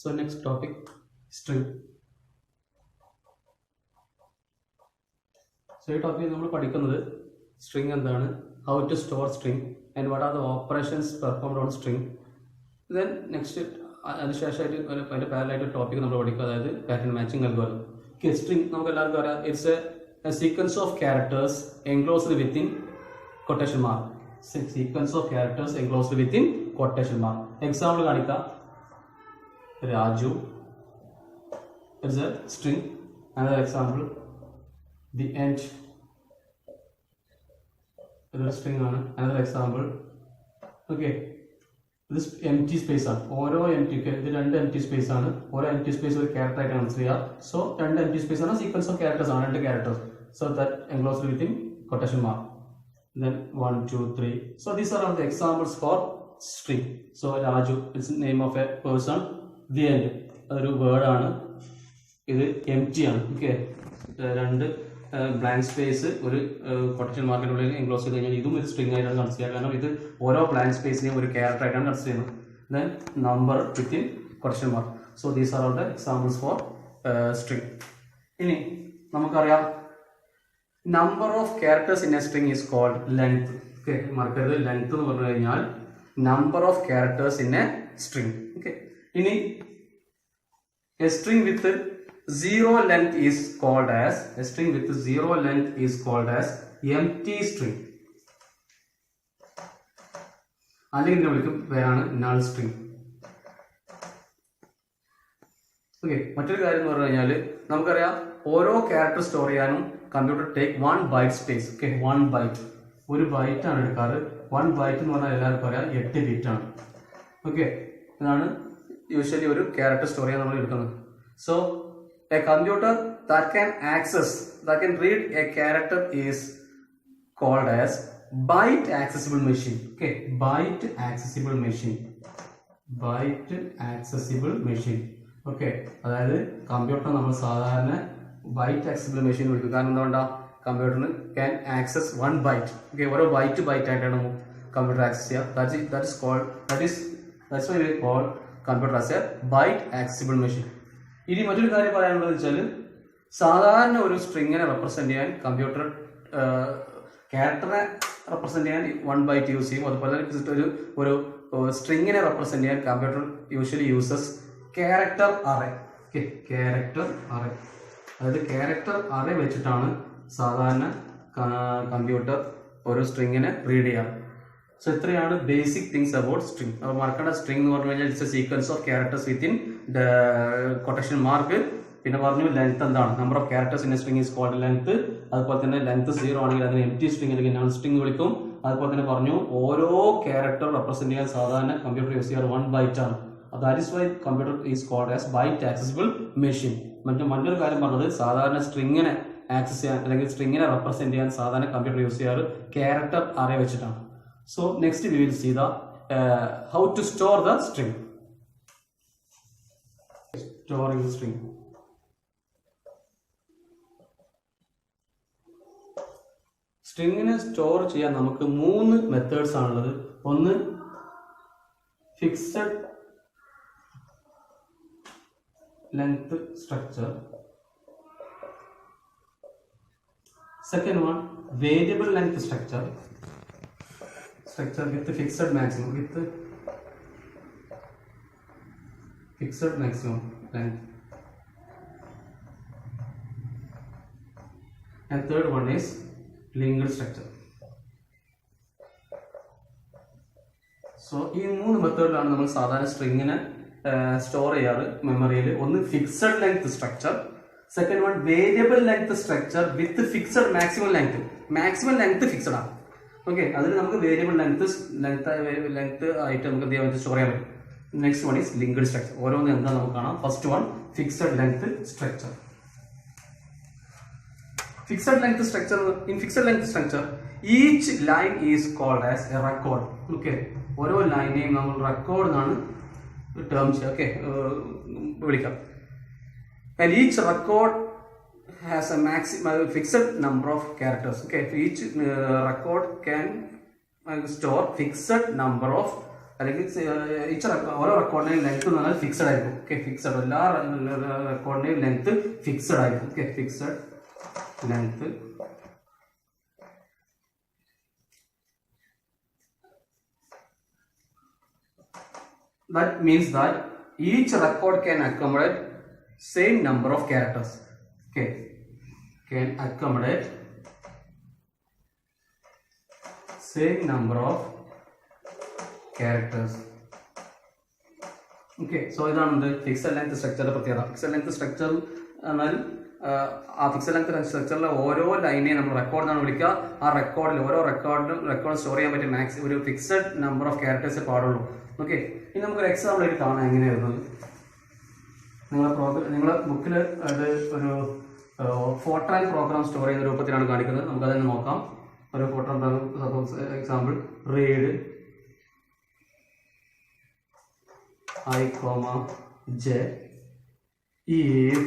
So next topic, string. So ഈ topic നമ്മൾ പഠിക്കുന്നത് സ്ട്രിങ് എന്താണ്, how to store string and what are the operations performed on string. Then next അതിനുശേഷമായിട്ട് അതിൻ്റെ പാരലായിട്ട് ടോപ്പിക് നമ്മൾ പഠിക്കുക, അതായത് പാറ്റേൺ മാച്ചിങ് അൽഗോരിതം. സ്ട്രിങ് നമുക്ക് എല്ലാവർക്കും അറിയാം, it's a sequence of characters enclosed within quotation mark. Sequence of characters enclosed within quotation mark. Example കാണിക്കാം. Raju is a string. Another example, the end is a string. Another example, okay, this empty space ആണ്. ഓരോ empty ഇത് രണ്ട് empty space ആണ്. ഓരോ empty space ഒരു character ആയിട്ട് consider ചെയ്യുക. So രണ്ട് empty space ആണ്, sequence of characters ആണ്, രണ്ട് characters. So that enclosed within quotation mark. Then 1 2 3. So these are all the examples for string. So Raju is the name of a person. The end അതൊരു word ആണ്, ഇത് empty ആണ്. Okay, രണ്ട് blank space ഒരു quotation മാർക്കിനുള്ളിൽ enclose ചെയ്ത് കഴിഞ്ഞാൽ ഇതും ഒരു സ്ട്രിങ് ആയിട്ടാണ് കൺസിഡർ ചെയ്യുക, കാരണം ഇത് ഓരോ ബ്ലാങ്ക് സ്പേസിനെയും ഒരു ക്യാരക്ടർ ആയിട്ടാണ് കൺസിഡർ ചെയ്യുന്നത്. Then number within quotation mark. So these are all the examples for string. ഇനി നമുക്കറിയാം, number of characters in a string is called length. Okay, മറക്കരുത്, ലെങ്ത് എന്ന് പറഞ്ഞു കഴിഞ്ഞാൽ number of characters in a string. Okay, ഇനി a string with zero length is called as empty string. അല്ലെങ്കിൽ വിളിക്കും പേരാണ് null string. ഓക്കെ, മറ്റൊരു കാര്യം എന്ന് പറഞ്ഞു കഴിഞ്ഞാൽ നമുക്കറിയാം, ഓരോ ക്യാരക്ടർ സ്റ്റോർ ചെയ്യാനും computer take 1 byte space. Okay, 1 byte ഒരു ബൈറ്റ് ആണ് എടുക്കാറ്. 1 byte എന്ന് പറഞ്ഞാൽ എല്ലാവർക്കും അറിയാം 8 bit ആണ്. ഓക്കെ, ഇതാണ് യൂഷ്വലി ഒരു ക്യാരക്ടർ സ്റ്റോർ ചെയ്യാൻ നമ്മൾ എടുക്കുന്നത്. So A computer that can read a character is called as byte accessible machine. Okay, byte accessible machine. Okay, അതായത് കമ്പ്യൂട്ടർ നമ്മൾ സാധാരണ ബൈറ്റ് ആക്സസിബിൾ മെഷീൻ വിളിക്കും. കാരണം എന്തുകൊണ്ടാ, കമ്പ്യൂട്ടറിന് ക്യാൻ ആക്സസ് 1 byte. ഓക്കെ, ഓരോ ബൈറ്റ് ആയിട്ടാണ് കമ്പ്യൂട്ടർ ആക്സസ് ചെയ്യുക. That's why we call computer as a byte accessible machine. ഇനി മറ്റൊരു കാര്യം പറയാനുള്ളത് വെച്ചാൽ, സാധാരണ ഒരു സ്ട്രിങ്ങിനെ റെപ്രസെന്റ് ചെയ്യാൻ കമ്പ്യൂട്ടർ ക്യാരക്ടറിനെ റെപ്രസെന്റ് ചെയ്യാൻ 1 byte യൂസ് ചെയ്യും. അതുപോലെ ഒരു സ്ട്രിങ്ങിനെ റെപ്രസെന്റ് ചെയ്യാൻ computer usually uses character array. Okay, character array, അതായത് ക്യാരക്ടർ അറേ വെച്ചിട്ടാണ് സാധാരണ കമ്പ്യൂട്ടർ ഒരു സ്ട്രിങ്ങിനെ റീഡ് ചെയ്യാറ്. സോ ഇത്രയാണ് ബേസിക് തിങ്സ് അബൌട്ട് സ്ട്രിങ്. അപ്പോൾ മറക്കേണ്ട, സ്ട്രിങ് എന്ന് പറഞ്ഞു കഴിഞ്ഞാൽ it's a sequence of characters within quotation mark. പിന്നെ പറഞ്ഞു ലെങ്ത് എന്താണ്, number of characters in a string is called length. അതുപോലെ തന്നെ ലെങ്ത് 0 ആണെങ്കിൽ അതിനെ എംപ്റ്റി സ്ട്രിങ് അല്ലെങ്കിൽ നൾ സ്ട്രിങ് വിളിക്കും. അതുപോലെ തന്നെ പറഞ്ഞു ഓരോ ക്യാരക്ടർ റെപ്രസെന്റ് ചെയ്യാൻ സാധാരണ കമ്പ്യൂട്ടർ യൂസ് ചെയ്യാറ് 1 byte ആണ്. That is why computer is called as byte accessible machine. മറ്റൊരു കാര്യം പറഞ്ഞത്, സാധാരണ സ്ട്രിങ്ങിനെ ആക്സസ് ചെയ്യാൻ അല്ലെങ്കിൽ സ്ട്രിങ്ങിനെ റെപ്രസെന്റ് ചെയ്യാൻ സാധാരണ കമ്പ്യൂട്ടർ യൂസ് ചെയ്യാറ് ക്യാരക്ടർ അറേ വെച്ചിട്ടാണ്. So next we will see the how to store the string. Storing the string. സ്ട്രിങ്ങിനെ സ്റ്റോർ ചെയ്യാൻ നമുക്ക് 3 മെത്തേഡ്സ് ആണുള്ളത്. ഒന്ന് fixed length structure. Second one variable length structure with fixed maximum length. And third one is linked structure. So ഈ 3 മെത്തേഡിലാണ് നമ്മൾ സാധാരണ സ്ട്രിങ്ങിനെ store ചെയ്യാറ് മെമ്മറിയിൽ. ഒന്ന് fixed length structure, second one variable length structure with fixed maximum length fixed ആണ്. Okay, അതിന് നമുക്ക് variable length ആയിട്ട് നമുക്ക് എന്ത് ചെയ്യാൻ പറ്റും, സ്റ്റോർ ചെയ്യാൻ പറ്റും. Next one is linked structure. ഓരോന്ന് എന്താ നമുക്ക് കാണാം. First one fixed length structure. In fixed length structure, each line is called as a record. Okay, ഓരോ ലൈനെയും നമ്മൾ റെക്കോർഡ് എന്നാണ് ടേംസ് വിളിക്കാം. And each record has a fixed number of characters. Okay, each record can store fixed number of അല്ലെങ്കിൽ ഓരോ റെക്കോർഡിന്റെയും length എന്ന് പറഞ്ഞാൽ fixed ആയിരിക്കും. Okay, fixed എല്ലാ റെക്കോർഡിന്റെയും ലെങ്ത് ഫിക്സഡ് ആയിരിക്കും. Okay, fixed length. That means that each record can accommodate same number of characters. Okay, can accommodate same number of characters. Okay, so ഇതാണ് fixed length സ്ട്രക്ചറിന്റെ പ്രത്യേകത. Fixed length structure എന്നാൽ ആ fixed length സ്ട്രക്ചറിലെ ഓരോ ലൈനെയും നമ്മൾ record എന്നാണ് വിളിക്കുക. ആ റെക്കോർഡിൽ ഓരോ റെക്കോർഡ് സ്റ്റോർ ചെയ്യാൻ പറ്റിയ മാക്സിമം ഒരു ഫിക്സഡ് നമ്പർ ഓഫ് ക്യാരക്ടേഴ്സേ പാടുള്ളൂ. ഓക്കെ, ഇനി നമുക്കൊരു എക്സാമ്പിൾ ആയിട്ട് കാണാം എങ്ങനെയായിരുന്നു. നിങ്ങളെ ബുക്കിൽ അത് ഒരു ഫോർട്രാൻ പ്രോഗ്രാം സ്റ്റോർ ചെയ്യുന്ന രൂപത്തിലാണ് കാണിക്കുന്നത്. നമുക്കതിനെ നോക്കാം. ഒരു Fortran example read I, j if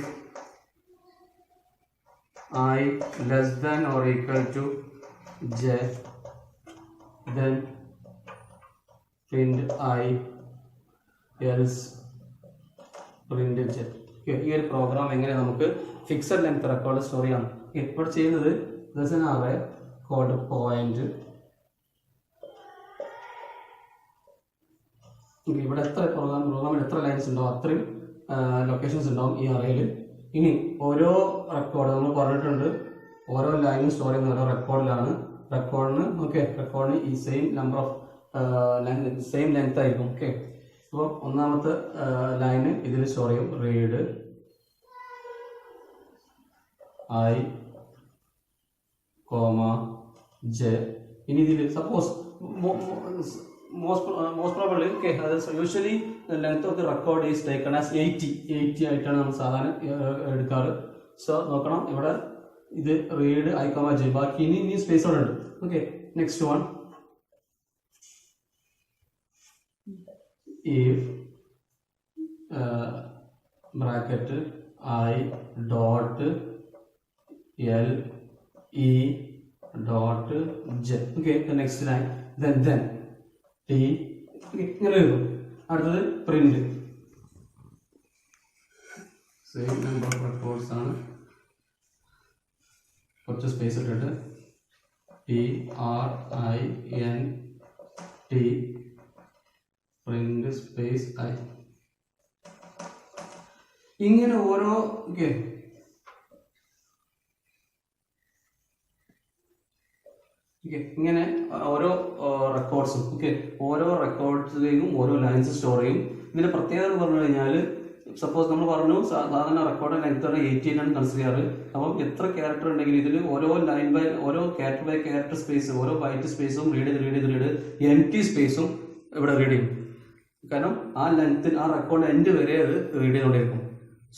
I less than or equal to j, then print I, else print j. ഈ ഒരു പ്രോഗ്രാം എങ്ങനെ നമുക്ക് ഫിക്സഡ് ലെങ്ത് റെക്കോർഡ് സ്റ്റോർ ചെയ്യാം. ഇപ്പോൾ ചെയ്യുന്നത് അറേ കോഡ് പോയിന്റ്. ഇവിടെ എത്ര പ്രോഗ്രാമിൽ എത്ര ലൈൻസ് ഉണ്ടാവും അത്രയും ലൊക്കേഷൻസ് ഉണ്ടാവും ഈ അറേയിൽ. ഇനി ഓരോ റെക്കോർഡ് നമ്മൾ പറഞ്ഞിട്ടുണ്ട്, ഓരോ ലൈനും സ്റ്റോർ ചെയ്യുന്ന ഓരോ റെക്കോർഡിലാണ്. റെക്കോർഡിന് ഈ same number of same length ആയിരിക്കും. ഓക്കെ, അപ്പോൾ ഒന്നാമത്തെ ലൈന് ഇതിൽ സ്റ്റോർ ചെയ്യും റീഡ് I, j. ഇനി ഇതിൽ suppose most probably, okay, usually the length of the record is taken as 80 ആയിട്ടാണ് നമ്മൾ സാധാരണ എടുക്കാറ്. സോ നോക്കണം, ഇവിടെ ഇത് റീഡ് I, j. ബാക്കി ഇനി സ്പേസ് ഉണ്ട്. Okay, next one if bracket I dot L E dot J. Okay, the next line then T. ഇങ്ങനെ എഴുതും. അടുത്തത് print. Same number of records ആണ്. കുറച്ച് സ്പേസ് ഇട്ടിട്ട് PRINT പ്രിന്റ് സ്പേസ് I. ഇങ്ങനെ ഓരോ ഇങ്ങനെ ഓരോ റെക്കോർഡ്സും ഓരോ റെക്കോർഡ്സിലേക്കും ഓരോ ലൈൻസ് സ്റ്റോർ ചെയ്യും. ഇതിന്റെ പ്രത്യേകത എന്ന് പറഞ്ഞു കഴിഞ്ഞാൽ, സപ്പോസ് നമ്മൾ പറഞ്ഞു സാധാരണ റെക്കോർഡ് ലെങ്ത് 88 ആണ് കൺസിഡർ ചെയ്യാറ്. അപ്പം എത്ര ക്യാരക്ടർ ഉണ്ടെങ്കിൽ ഇതിൽ ഓരോ ലൈൻ ബൈ ഓരോ ക്യാരക്ടർ ബൈ ക്യാരക്ടർ സ്പേസ്, ഓരോ ബൈറ്റ് സ്പേസും റീഡ് എം ടി സ്പേസും ഇവിടെ റീഡ് ചെയ്യും. കാരണം ആ ലെങ്ത്തിന് ആ റെക്കോർഡ് എൻഡ് വരെ അത് റീഡ് ചെയ്തുകൊണ്ടിരിക്കും.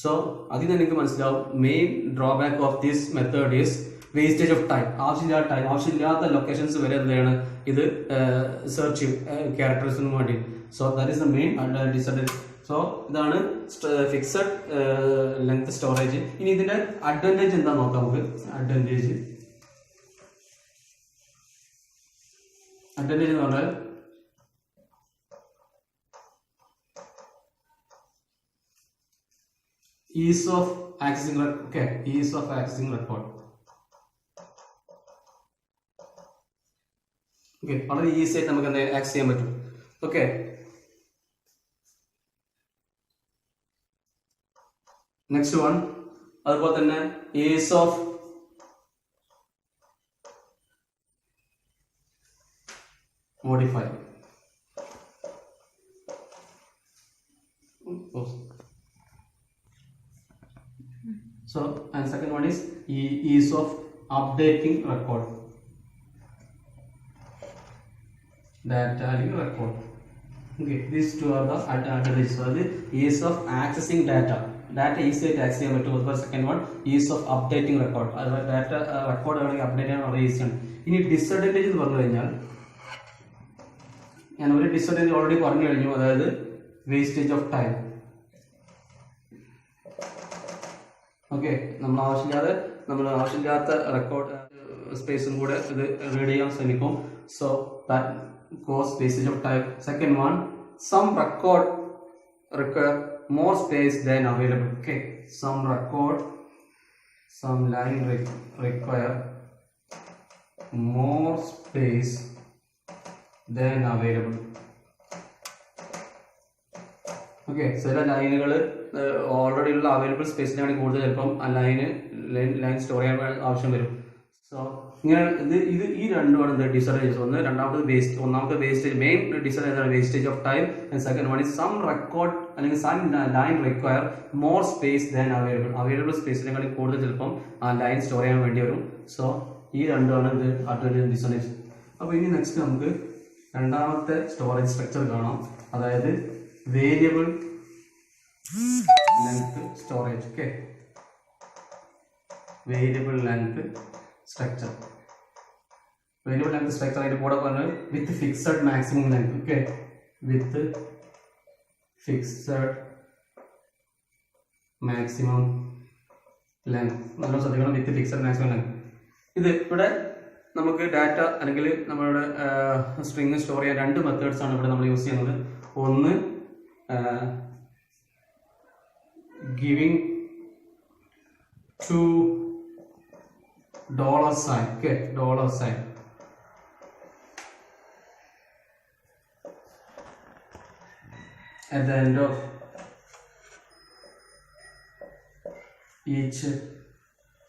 സോ അതിൽ നിന്ന് എനിക്ക് മനസ്സിലാവും main drawback of this method is wastage of time. ആവശ്യമില്ലാത്ത ലൊക്കേഷൻസ് വരെ എന്താണ് ഇത് സെർച്ച് ചെയ്യും ക്യാരക്ടേഴ്സിന് വേണ്ടി. So that is the main disadvantage. So ഇതാണ് ഫിക്സഡ് ലെങ്ത് സ്റ്റോറേജ്. ഇനി ഇതിന്റെ അഡ്വാൻറ്റേജ് എന്താ നോക്കാം നമുക്ക്. അഡ്വാൻറ്റേജ് എന്ന് പറഞ്ഞാൽ ease of accessing record. വളരെ ഈസി ആയിട്ട് നമുക്ക് എന്താ ആക്സസ് ചെയ്യാൻ പറ്റും. ഓക്കെ, നെക്സ്റ്റ് വൺ അതുപോലെ തന്നെ is of modify. So, and second one is ease of updating record. Data record. Okay, these two are the advantages. So, the ease of accessing data easy to access ചെയ്യാൻ പറ്റും. അതുപോലെ second one is of updating record. Data record ആണെങ്കിൽ update ചെയ്യാൻ വളരെ ഈസിയാണ്. ഇനി disadvantage എന്ന് പറഞ്ഞു കഴിഞ്ഞാൽ, ഞാൻ ഒരു ഡിസഡ്വാൻറ്റേജ് ഓൾറെഡി പറഞ്ഞു കഴിഞ്ഞു, അതായത് വേസ്റ്റേജ് ഓഫ് ടൈം. ഓക്കെ, നമ്മൾ ആവശ്യമില്ലാത്ത റെക്കോർഡ് സ്പേസും കൂടെ ഇത് റീഡ് ചെയ്യാൻ ശ്രമിക്കും. So cause wastage of time. Second one, some record require more space than available. Okay, some line require more space than available. Okay, ചില ലൈനുകൾ ഓൾറെഡി ഉള്ള അവൈലബിൾ സ്പേസിനാണ് കൂടുതൽ ചിലപ്പം ആ ലൈൻ സ്റ്റോർ ചെയ്യാൻ ആവശ്യം വരും. സോ ഇങ്ങനെ ഇത് ഈ രണ്ടുമാണ് എന്ത് ഡിസഡ്വാൻറ്റേജസ്. ഒന്നാമത്തെ wastage, main disadvantage wastage of time. And second one is some record അല്ലെങ്കിൽ some line require more space than available സ്പേസിനെക്കാളും കൂടുതൽ ചിലപ്പം ആ ലൈൻ സ്റ്റോർ ചെയ്യാൻ വേണ്ടി വരും. സോ ഈ രണ്ടുമാണ് ഇത് അഡ്വാൻറ്റേജ് ഡിസഡ്വാൻറ്റേജ്. അപ്പോൾ ഇനി നെക്സ്റ്റ് നമുക്ക് രണ്ടാമത്തെ സ്റ്റോറേജ് സ്ട്രക്ചർ കാണാം, അതായത് variable length storage. Okay, variable length structure. Variable length structure അതിന്റെ കൂടെ പറഞ്ഞത് വിത്ത് ഫിക്സഡ് മാക്സിമം ലെങ്ത്. ഓക്കെ, വിത്ത് ഫിക്സഡ് മാക്സിമം ലെങ്ത്. നല്ല ശ്രദ്ധിക്കണം, വിത്ത് ഫിക്സഡ് മാക്സിമം ലെങ്ത്. ഇത് ഇവിടെ നമുക്ക് ഡാറ്റ അല്ലെങ്കിൽ നമ്മളുടെ സ്ട്രിങ് സ്റ്റോർ ചെയ്യാൻ രണ്ട് മെത്തേഡ്സ് ആണ് ഇവിടെ നമ്മൾ യൂസ് ചെയ്യുന്നത്. ഒന്ന് giving to $sign. Okay, $sign. At the end of each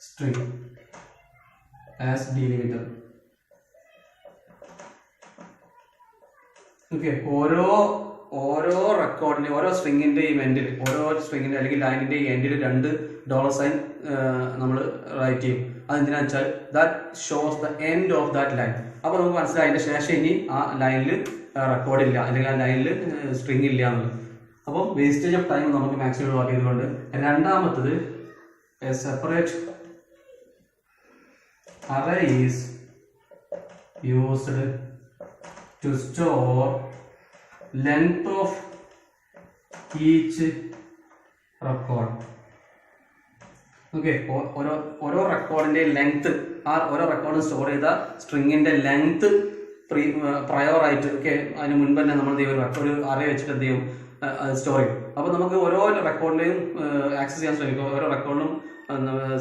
string as delimiter. Okay, ഓരോ റെക്കോർഡിന്റെ ഓരോ സ്ട്രിങ്ങിന്റെയും എൻഡിൽ, അല്ലെങ്കിൽ ലൈനിന്റെ എൻഡിൽ $sign നമ്മൾ റൈറ്റ് ചെയ്യും. അതെന്തിനാ വെച്ചാൽ that shows the end of that line. അപ്പോൾ നമുക്ക് മനസ്സിലായി അതിന്റെ ശേഷം ഇനി ആ ലൈനിൽ റെക്കോർഡ് ഇല്ല, അല്ലെങ്കിൽ ആ ലൈനിൽ സ്ട്രിങ് ഇല്ല എന്നുള്ളത്. അപ്പോൾ വേസ്റ്റേജ് ഓഫ് ടൈം നമുക്ക് മാക്സിമം ഒഴിവാക്കി ചെയ്തുകൊണ്ട്. രണ്ടാമത്തത് A separate array is used to store length of each record. Okay, ഓരോ റെക്കോർഡിന്റെ ലെങ്ത്, ഓരോ റെക്കോർഡ് സ്റ്റോർ ചെയ്ത സ്ട്രിങ്ങിന്റെ ലെങ്ത് പ്രയോറായിട്ട്, ഓക്കെ, അതിന് മുൻപ് തന്നെ നമ്മൾ ഒരു അറേ വെച്ചിട്ട് എന്ത് ചെയ്യും, സ്റ്റോർ ചെയ്യും. അപ്പോൾ നമുക്ക് ഓരോ റെക്കോർഡിലെയും ആക്സസ് ചെയ്യാൻ ശ്രമിക്കും. ഓരോ റെക്കോർഡിലും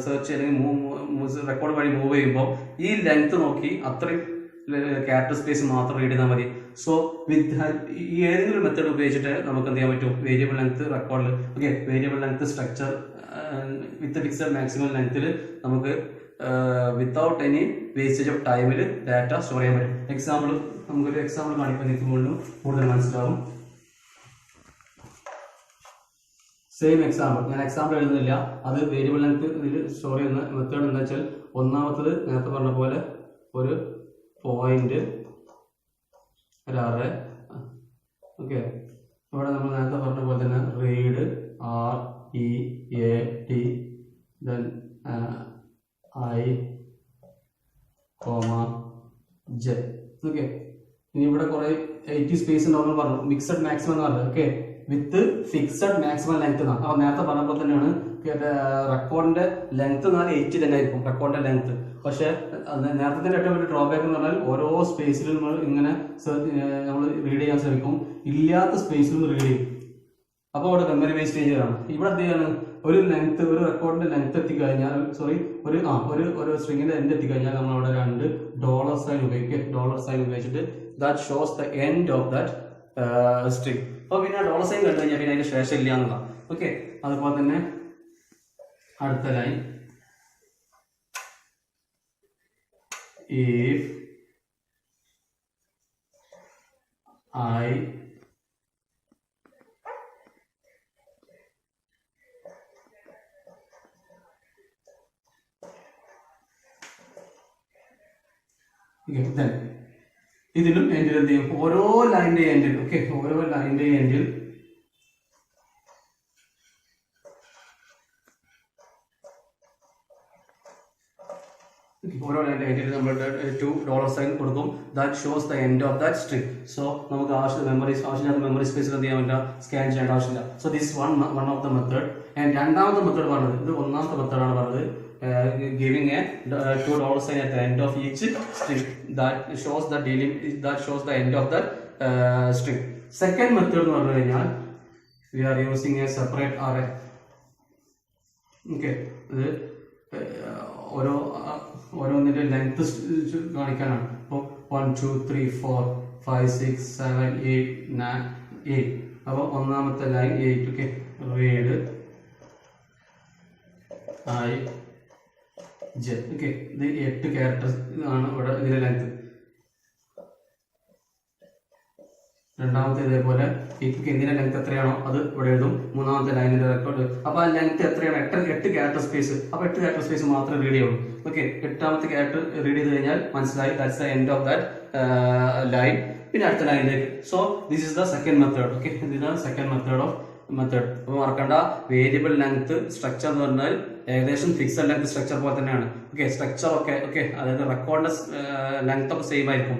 സെർച്ച് അല്ലെങ്കിൽ റെക്കോർഡ് വഴി മൂവ് ചെയ്യുമ്പോൾ ഈ ലെങ്ത് നോക്കി അത്രയും ക്യാരക്ടർ സ്പേസ് മാത്രം റീഡ് ചെയ്താൽ മതി. സോ ഈ ഏതെങ്കിലും മെത്തേഡ് ഉപയോഗിച്ചിട്ട് നമുക്ക് എന്ത് ചെയ്യാൻ പറ്റും, വേരിയബിൾ ലെങ്ത് റെക്കോർഡിൽ, okay, variable length structure with fixed maximum ലെങ്ത്തിൽ നമുക്ക് വിത്തൗട്ട് എനി വേസ്റ്റേജ് ഓഫ് ടൈമിൽ ഡാറ്റ സ്റ്റോർ ചെയ്യാൻ പറ്റും. നമുക്കൊരു എക്സാമ്പിൾ കാണിക്കാൻ നിൽക്കുമ്പോഴും കൂടുതൽ മനസ്സിലാവും. സെയിം എക്സാമ്പിൾ, ഞാൻ എക്സാമ്പിൾ എഴുതുന്നില്ല, അത് വേരിയബിൾ ലെങ്ത് ഇതിൽ സ്റ്റോർ ചെയ്യുന്ന മെത്തേഡ് എന്താ വെച്ചാൽ, ഒന്നാമത്തത് നേരത്തെ പറഞ്ഞ പോലെ ഒരു പോയിന്റ്, ഒരു അറേ. ഓക്കെ, ഇവിടെ നമ്മൾ നേരത്തെ പറഞ്ഞ പോലെ തന്നെ read READ then I, J. Okay, ഇനി ഇവിടെ കുറെ 80 സ്പേസ് ഉണ്ടാവുന്ന പറഞ്ഞു, മിക്സഡ് മാക്സിമം എന്ന് പറഞ്ഞത്. ഓക്കെ, വിത്ത് ഫിക്സഡ് മാക്സിമം ലെങ്ത് എന്നാണ്. അപ്പോൾ നേരത്തെ പറഞ്ഞപ്പോൾ തന്നെയാണ് റെക്കോർഡിന്റെ ലെങ്ത് എന്നാൽ 80 തന്നെ ആയിരിക്കും റെക്കോർഡിന്റെ ലെങ്ത്. പക്ഷെ നേരത്തെ തന്നെ ഏറ്റവും വലിയ ഡ്രോബാക്ക് എന്ന് പറഞ്ഞാൽ ഓരോ സ്പേസിലും നമ്മൾ ഇങ്ങനെ നമ്മൾ റീഡ് ചെയ്യാൻ ശ്രമിക്കും, ഇല്ലാത്ത സ്പേസിലും റീഡ് ചെയ്യും. അപ്പോൾ അവിടെ മെമ്മറി വേസ്റ്റേജ് ആണ്. ഇവിടെ എന്ത് ചെയ്യാണ്, ഒരു റെക്കോർഡിന്റെ ലെങ്ത് എത്തിക്കഴിഞ്ഞാൽ, ഒരു സ്ട്രിങ്ങിന്റെ എൻഡ് എത്തിക്കഴിഞ്ഞാൽ നമ്മൾ അവിടെ $sign ഉപയോഗിക്കുക. $sign ഉപയോഗിച്ചിട്ട് that shows the end of that string. അപ്പോൾ പിന്നെ $sign കണ്ടു കഴിഞ്ഞാൽ പിന്നെ അതിന്റെ ശേഷം ഇല്ല എന്നുള്ള. ഓക്കെ, അതുപോലെ തന്നെ അടുത്ത ലൈൻ, if I ഇതിലും എൻഡിൽ എന്ത് ചെയ്യും, ഓരോ ലൈനിന്റെ എൻഡിൽ, ഓക്കെ, ഓരോ ലൈനിന്റെ എൻഡിൽ നമ്മൾ $sign കൊടുക്കും. That shows the end of that string. So നമുക്ക് ആവശ്യമില്ലാത്ത മെമ്മറി സ്പേസിൽ എന്ത് ചെയ്യാൻ പറ്റില്ല, സ്കാൻ ചെയ്യേണ്ട ആവശ്യമില്ല. So this one of the method. And രണ്ടാമത്തെ മെത്തേഡ് പറഞ്ഞത്, ഇത് ഒന്നാമത്തെ മെത്തേഡാണ് പറഞ്ഞത്, giving a $2 sign at the end of each string. That shows the end of the string. Second method എന്ന് പറഞ്ഞു കഴിഞ്ഞാൽ we are using a separate array. Okay, ഇത് ഓരോന്നിന്റെ ലെങ്ത് കാണിക്കാനാണ്. അപ്പോൾ 1 2 3 4 5 6 7 8 9 8. അപ്പോൾ ഒന്നാമത്തെ line 8. Okay, read I J. Okay, ഇത് 8 characters ആണ് ഇവിടെ ഇതിന്റെ ലെങ്ത്. രണ്ടാമത്തെ ഇതേപോലെ ഇതിന്റെ ലെങ്ത് എത്രയാണോ അത് ഇവിടെ എഴുതും. മൂന്നാമത്തെ ലൈനിന്റെ റെക്കോർഡ്. അപ്പൊ ആ ലെങ്ത് എത്രയാണ്? 8 ക്യാരക്ടർ സ്പേസ്. അപ്പൊ 8 ക്യാരക്ടർ സ്പേസ് മാത്രമേ റീഡ് ചെയ്യുള്ളൂ. ഓക്കെ, 8ാമത്തെ ക്യാരക്ടർ റീഡ് ചെയ്ത് കഴിഞ്ഞാൽ മനസ്സിലായി that's the end of that line. പിന്നെ അടുത്ത ലൈനിലേക്ക്. So this is the second method. Okay, ഇതിനാണ് സെക്കൻഡ് മെത്തേഡ് ഓഫ് മെത്തേഡ്. അപ്പൊ മറക്കണ്ട, വേരിയബിൾ ലെങ്ത് സ്ട്രക്ചർ എന്ന് പറഞ്ഞാൽ ഏകദേശം ഫിക്സഡ് ലെങ്ത് സ്ട്രക്ചർ പോലെ തന്നെയാണ്. ഓക്കെ, സ്ട്രക്ചർ ഒക്കെ ഓക്കെ, അതായത് റെക്കോർഡിന്റെ ലെങ്ത് ഒക്കെ സെയിം ആയിരിക്കും.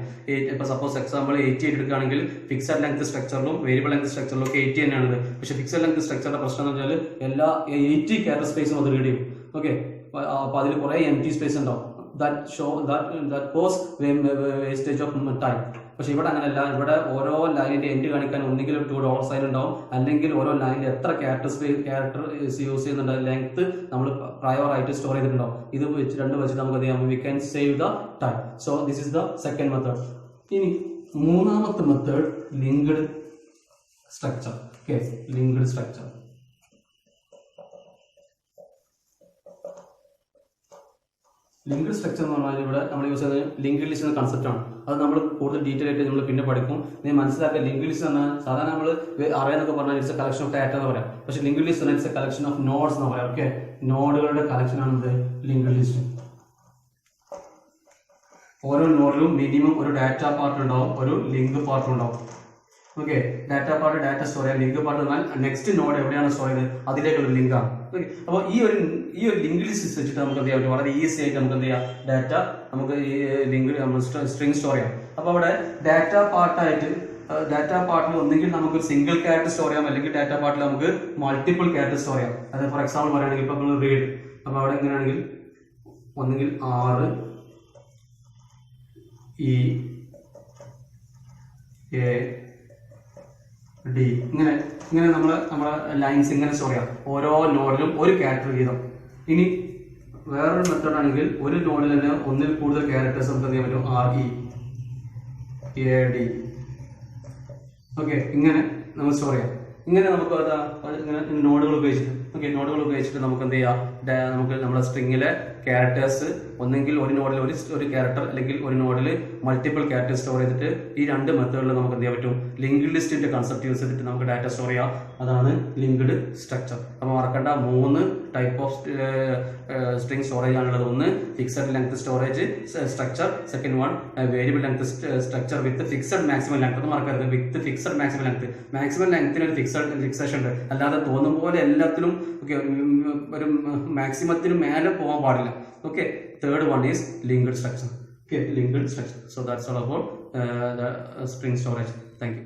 ഇപ്പൊ സപ്പോസ് എക്സാമ്പിൾ 88 എടുക്കുകയാണെങ്കിൽ ഫിക്സഡ് ലെങ്ത് സ്ട്രക്ചറിലും വേരിയബിൾ ലെങ്ത് സ്ട്രക്ചറിലും ഒക്കെ 80 തന്നെയാണ്. പക്ഷെ ഫിക്സഡ് ലെങ്ത് സ്ട്രക്ചറിന്റെ പ്രശ്നം എന്ന് വെച്ചാൽ എല്ലാ 80 ക്യാരക്ടർ സ്പേസും അത് റീഡ് ചെയ്യും. ഓക്കെ, അപ്പൊ അതിൽ കുറെ empty സ്പേസ് ഉണ്ടാവും. that cause wastage of time. പക്ഷെ ഇവിടെ അങ്ങനെയല്ല. ഇവിടെ ഓരോ ലൈനിന്റെ എൻഡ് കാണിക്കാൻ ഒന്നുകിൽ $2 സൈൻ ഉണ്ടാവും, അല്ലെങ്കിൽ ഓരോ ലൈനിന്റെ എത്ര ക്യാരക്ടർ യൂസ് ചെയ്യുന്നുണ്ട് ലെങ്ത് നമ്മൾ പ്രയോർ ആയിട്ട് സ്റ്റോർ ചെയ്തിട്ടുണ്ടാവും. ഇത് രണ്ടും വെച്ചിട്ട് നമുക്ക് ചെയ്യാം. We can save the time. So this is the second method. ഇനി മൂന്നാമത്തെ method linked structure. Okay, linked structure. Linked structure എന്ന് പറഞ്ഞാൽ ഇവിടെ നമ്മൾ യൂസ് ചെയ്യുന്നത് ലിങ്ക്ഡ് ലിസ്റ്റ് എന്ന കൺസെപ്റ്റ് ആണ്. അത് നമ്മൾ കൂടുതൽ ഡീറ്റെയിൽ ആയിട്ട് നമ്മൾ പിന്നെ പഠിക്കും. നീ മനസ്സിലാക്കുക, ലിങ്ക്ഡ് ലിസ്റ്റ് എന്നാൽ സാധാരണ നമ്മൾ അറിയാന്നൊക്കെ പറഞ്ഞാൽ it's A collection of data എന്ന് പറയാം. പക്ഷെ ലിങ്ക്ഡ് ലിസ്റ്റ് എന്നാൽ it's A collection of nodes എന്ന് പറയാം. ഓക്കെ, നോഡുകളുടെ കളക്ഷൻ ആണ് ഇത് ലിങ്ക്ഡ് ലിസ്റ്റ്. ഓരോ നോഡിലും മിനിമം ഒരു ഡാറ്റ പാർട്ട് ഉണ്ടാവും, ഒരു ലിങ്ക് പാർട്ട് ഉണ്ടാവും. Okay, data part data store ചെയ്യാം. ലിങ്ക് പാർട്ട് എന്നാൽ നെക്സ്റ്റ് നോഡ് എവിടെയാണ് സ്റ്റോർ ചെയ്തത് അതിലേക്കുള്ള ലിങ്കാണ്. ഓക്കെ, അപ്പോൾ ഈ ഒരു ലിങ്ക് ലിസ്റ്റ് വെച്ചിട്ട് നമുക്ക് എന്ത് ചെയ്യാൻ പറ്റും? വളരെ ഈസി ആയിട്ട് നമുക്ക് എന്ത് ചെയ്യാം? ഡാറ്റ നമുക്ക് ഈ ലിങ്ക് സ്ട്രിംഗ് സ്റ്റോർ ചെയ്യാം. അപ്പോൾ അവിടെ ഡാറ്റ പാർട്ടിൽ ഒന്നെങ്കിൽ നമുക്ക് സിംഗിൾ ക്യാരക്ടർ സ്റ്റോർ ചെയ്യാം, അല്ലെങ്കിൽ ഡാറ്റ പാർട്ടിൽ നമുക്ക് മൾട്ടിപ്പിൾ ക്യാരക്ടർ സ്റ്റോർ ചെയ്യാം. അതായത് ഫോർ എക്സാമ്പിൾ പറയുകയാണെങ്കിൽ ഇപ്പൊ നമ്മൾ റീഡ്, അപ്പോൾ അവിടെ എങ്ങനെയാണെങ്കിൽ ഒന്നെങ്കിൽ READ ഇങ്ങനെ നമ്മളെ ലൈൻസ് ഇങ്ങനെ സ്റ്റോർ ചെയ്യാം. ഓരോ നോഡിലും ഒരു ക്യാരക്ടർ വീതം. ഇനി വേറൊരു മെത്തേഡ് ആണെങ്കിൽ ഒരു നോഡിൽ തന്നെ ഒന്നിൽ കൂടുതൽ ക്യാരക്ടേഴ്സ് നമുക്ക് എന്ത് ചെയ്യാൻ പറ്റും? READ. ഓക്കെ, ഇങ്ങനെ നമ്മൾ സ്റ്റോർ ചെയ്യാം. ഇങ്ങനെ നമുക്ക് ഇങ്ങനെ നോഡുകൾ ഉപയോഗിച്ചിട്ട് നോഡുകൾ ഉപയോഗിച്ചിട്ട് നമുക്ക് എന്ത് ചെയ്യാം? നമുക്ക് നമ്മുടെ സ്ട്രിങ്ങിലെ ക്യാരക്ടേഴ്സ് ഒന്നെങ്കിൽ ഒരു നോഡിൽ ഒരു ക്യാരക്ടർ, അല്ലെങ്കിൽ ഒരു നോഡിൽ മൾട്ടിപ്പിൾ ക്യാരക്ടേഴ്സ് സ്റ്റോർ ചെയ്തിട്ട് ഈ രണ്ട് മെത്തേഡിൽ നമുക്ക് എന്ത് ചെയ്യാൻ പറ്റും? ലിങ്ക്ഡ് ലിസ്റ്റിന്റെ കൺസെപ്റ്റ് യൂസ് ചെയ്തിട്ട് നമുക്ക് ഡാറ്റ സ്റ്റോർ ചെയ്യാം. അതാണ് ലിങ്ക്ഡ് സ്ട്രക്ചർ. അപ്പോൾ മറക്കണ്ട, 3 ടൈപ്പ് ഓഫ് സ്ട്രിംഗ് സ്റ്റോറേജ് ആണുള്ളത്. ഒന്ന് fixed length storage structure, second one variable length structure with fixed maximum length. അത് മറക്കരുത്, വിത്ത് ഫിക്സഡ് മാക്സിമം ലെങ്ത്. മാക്സിമം ലെങ്ത്തിന് ഒരു ഫിക്സേഷൻ ഉണ്ട്, അല്ലാതെ തോന്നും പോലെ എല്ലാത്തിലും ഒരു മാക്സിമത്തിന് മേലെ പോകാൻ പാടില്ല. Okay, third one is linked structure. Okay, linked structure. So that's all about the string storage. Thank you.